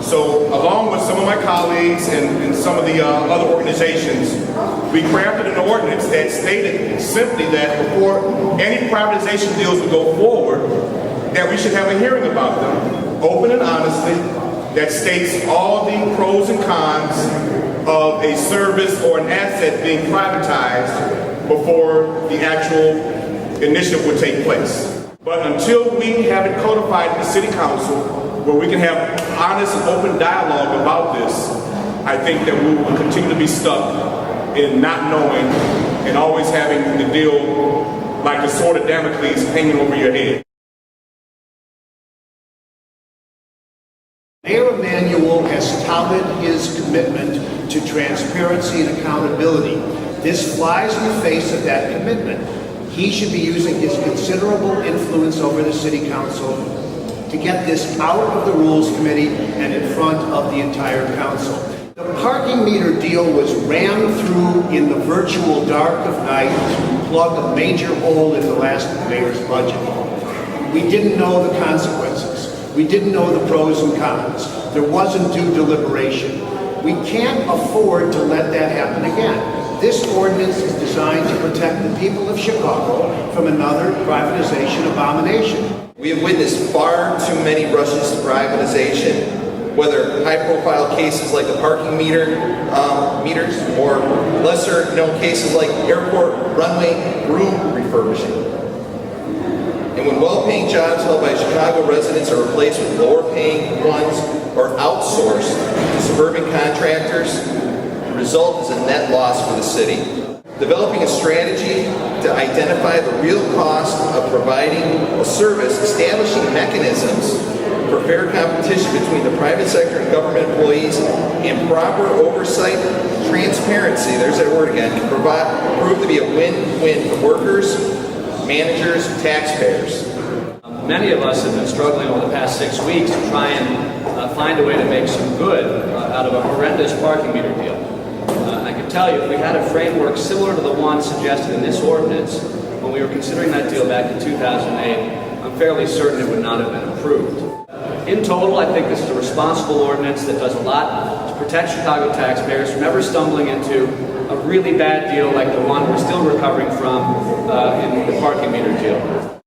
So along with some of my colleagues and some of the other organizations, we crafted an ordinance that stated simply that before any privatization deals would go forward, that we should have a hearing about them, open and honestly, that states all the pros and cons of a service or an asset being privatized before the actual initiative would take place. But until we have it codified in the City Council, where we can have honest and open dialogue about this, I think that we will continue to be stuck in not knowing and always having the deal like the sword of Damocles hanging over your head. Mayor Emanuel has touted his commitment to transparency and accountability. This flies in the face of that commitment. He should be using his considerable influence over the City Council to get this out of the Rules Committee and in front of the entire Council. The parking meter deal was rammed through in the virtual dark of night to plug a major hole in the last mayor's budget. We didn't know the consequences. We didn't know the pros and cons. There wasn't due deliberation. We can't afford to let that happen again. This ordinance is designed to protect the people of Chicago from another privatization abomination. We have witnessed far too many rushes to privatization, whether high-profile cases like the parking meters, or lesser-known cases like airport runway room refurbishing. And when well-paying jobs held by Chicago residents are replaced with lower-paying ones or outsourced to suburban contractors, the result is a net loss for the city. Developing a strategy to identify the real cost of providing a service, establishing mechanisms for fair competition between the private sector and government employees, and proper oversight, transparency, there's that word again, can prove to be a win-win for workers, managers, and taxpayers. Many of us have been struggling over the past 6 weeks to try and find a way to make some good out of a horrendous parking meter deal. I can tell you, if we had a framework similar to the one suggested in this ordinance when we were considering that deal back in 2008, I'm fairly certain it would not have been approved. In total, I think this is a responsible ordinance that does a lot to protect Chicago taxpayers from ever stumbling into a really bad deal like the one we're still recovering from in the parking meter deal.